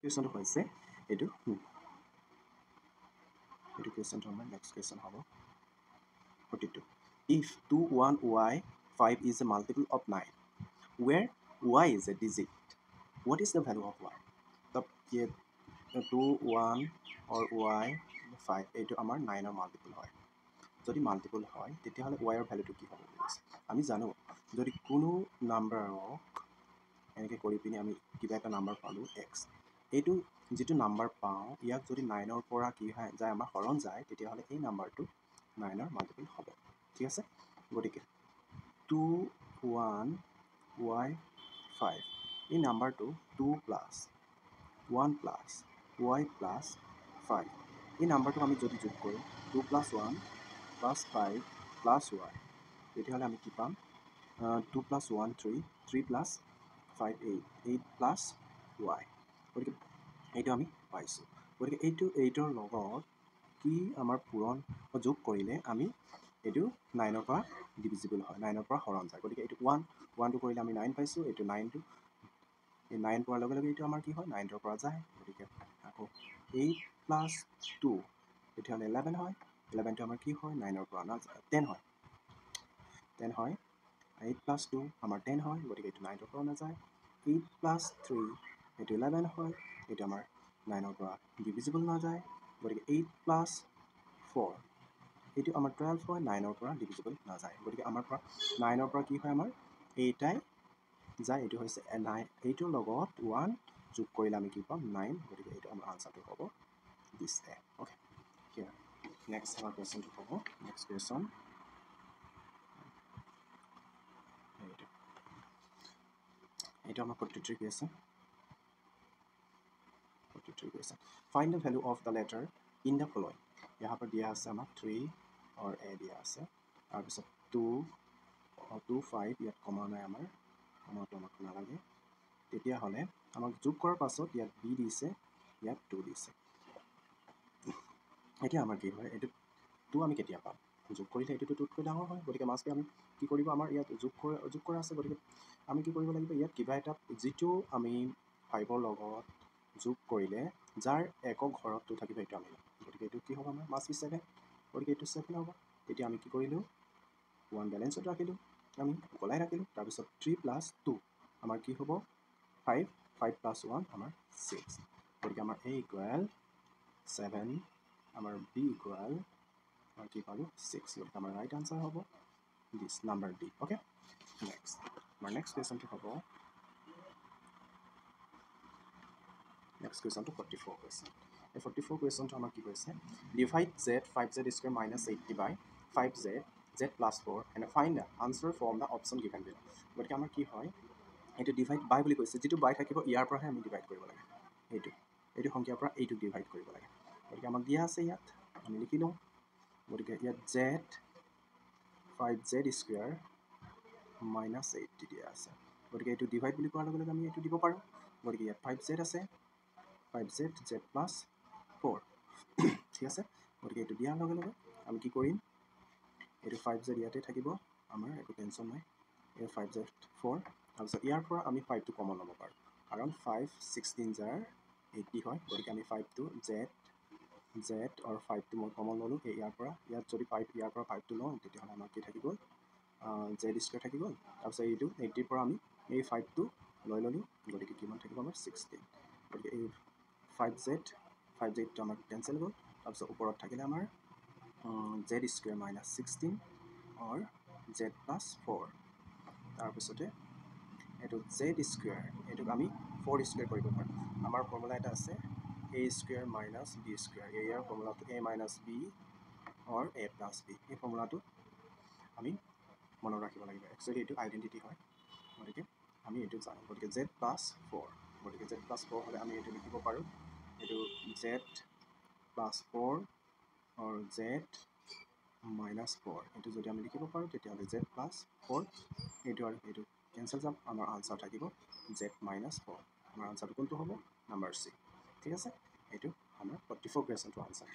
কুৱেশ্যনটো হৈছে এইটো কুৱেশ্যনটো আমাৰ নেক্সট কুৱেশ্যন হ'ব 42 if 21y5 is a multiple of 9 where y is a digit what is the value of y tab ye 21 or y5 এইটো আমাৰ 9 ৰ multiple হয় যদি মাল্টিপল হয় তেতিয়াহলে y ৰ ভ্যালুটো কি হ'ব বুলিছে আমি জানো যদি কোনো নাম্বাৰক এনেকৈ কৰি পিনি আমি কিবা এটা নাম্বাৰ পালো x এইটো যেটো নাম্বাৰ পাও ইয়াক যদি 9 ৰ পৰা কি হয় যায় আমাৰ হৰণ যায় তেতিয়াহলে এই নাম্বাৰটো 9 ৰ মাল্টিপল হ'ব ঠিক আছে গতিকে 21y5 এই নাম্বাৰটো 2 plus 1 plus y plus 5 এই নাম্বাৰটো আমি যদি যোগ কৰো 2 plus 1 plus 5 plus y তেতিয়াহলে আমি কি পাম 2 plus 1 3 3 plus 5 8 8 plus y গতিকে এইটো আমি পাইছো গতিকে এইটো 8 ৰ লগত কি আমাৰ পূৰণ যোগ কৰিলে আমি এইটো 9 ৰ পৰা ডিভিজিবল হয় 9 ৰ পৰা হৰণ যায় গতিকে এইটো 1 1 টো কৰিলে আমি 9 পাইছো এইটো 9 টো এই 9 পোৱাৰ লগে লগে এইটো আমাৰ কি হয় 9 ৰ পৰা যায় গতিকে আকৌ 8 plus 2 তেতিয়াহলে 11 হয় 11 টো আমাৰ কি হয় 9 ৰ পৰা না 10 হয় 10 হয় 8 plus 2 আমাৰ 10 হয় গতিকে এইটো 9 ৰ পৰা না যায় 8 plus 3 এইটো 11 হয় এইটো আমাৰ 9 ৰ পৰা ডিভিজিবল না যায় গতিকে 8 plus 4 এইটো আমাৰ 12 হয় 9 ৰ পৰা ডিভিজিবল না যায় গতিকে আমাৰ পৰা 9 ৰ পৰা কি হয় আমাৰ এইটাই যায় এইটো হৈছে 9 এইটোৰ লগত 1 যোগ কৰিলে আমি কি পাম 9 গতিকে এইটো আমাৰ আনসাৰটো হ'ব this a okay here next our question to হ'ব next question এইটো আমাৰ 43 question 43 question find the value of the letter in the following यहाँ पर दिया আছে আমাক 3 और a दिया আছে তাৰ পিছত 2 और 2 5 ইয়াত কমা নাই আমাৰ কমাটো আমাক নালাগে তেতিয়া হলে আমাক যোগ কৰাৰ পাছত ইয়াত b দিছে ইয়াত 2 দিছে এতিয়া আমাৰ কি হয় এটো 2 আমি কেতিয়া পাম যোগ কৰিলে এটো 2 তকৈ ডাঙৰ হয় গতিকে মাছকে আমি কি কৰিব আমাৰ ইয়াত যোগ কৰা আছে গতিকে আমি কি কৰিব লাগিব ইয়াত কিবা এটা যেটো আমি 5 ৰ লগত যোগ কৰিলে যাৰ একক ঘৰত 2 থাকিব এটা আমি গতিকে এটো কি হ'ব আমাৰ মাছ কি 7 গতিকে এটো 7 হ'ব তেতিয়া আমি কি কৰিলো 1 বেলেন্সত ৰাখিলো আমি গলাই ৰাখিলো তাৰ পিছত 3 plus 2 আমাৰ কি হ'ব 5 5 plus 1 আমাৰ 6 গতিকে আমাৰ a equal 7 আমাৰ b equal our কি পালো 6 গতিকে আমাৰ ৰাইট আনসাৰ হ'ব this number d okay next our next question to হ'ব next question to 44 question এই 44 question to আমাৰ কি কৈছে divide z 5z square minus 80 by 5z z plus 4 and find the answer from the option given below গতিকে আমাৰ কি হয় এটো divide by বুলি কৈছে যেটো by থাকিব ইয়াৰ পৰা আমি divide কৰিব লাগে এইটো সংখ্যাৰ পৰা এইটো divide কৰিব লাগে গতিকে আমাক দিয়া আছে ইয়াত আমি লিখি লওঁ গতিকে ইয়াত z 5z square minus 80 দিয়া আছে গতিকে এইটো divide বুলি কোৱাৰ লগে লগে আমি এইটো দিব পাৰো গতিকে ইয়াত 5z আছে 5z z plus 4 ঠিক আছে গতিকে এইটো দিয়াৰ লগে লগে আমি কি কৰিম এইটো 5z ইয়াতে থাকিব আমাৰ একো টেনচন নাই এই 5z 4 তাৰপিছত ইয়াৰ পৰা আমি 5 টো কমন ল'ব পাৰো কাৰণ 5 16 জাৰ 80 হয় গতিকে আমি 5 টো z or 5 টো মই কমন ললো ইয়াৰ পৰা ইয়াত যদি 5 ইয়াৰ পৰা 5 টো লওঁ তেতিয়াহলে আমাৰ কি থাকিব z স্কয়াৰ থাকি গল তাৰপিছত এইটো 80 পৰা আমি এই 5 টো লৈ ললো গতিকে কিমান থাকিব আমাৰ 16 গতিকে এই 5z টো আমাৰ কেনসেল গল তাৰপিছত ওপৰত থাকিলে আমাৰ z square minus 16 or z plus 4 তাৰপিছতে এটো z স্কয়াৰ এটো আমি 4 স্কয়াৰ কৰিব পাৰো আমাৰ ফৰ্মুলা এটা আছে a square minus b square year ফৰ্মুলাটো a minus b or a plus b এই ফৰ্মুলাটো আমি মনত ৰাখিব লাগিব একচুয়ালি এটো আইডেন্টিটি হয় গতিকে আমি এটো জানো গতিকে z plus 4 গতিকে z plus 4 হলে আমি এটো লিখিব পাৰো এটো z plus 4 or z minus 4 এটো যদি আমি লিখিব পাৰো তেতিয়াহলে z plus 4 এটো আৰু এটো কেনসেল যাব আমাৰ আনসাৰ থাকিব z minus 4 আমাৰ আনসাৰটো কোনটো হ'ব নাম্বাৰ c ঠিক আছে এটো আমাৰ 44 কোৱেশ্চনটো আনসাৰ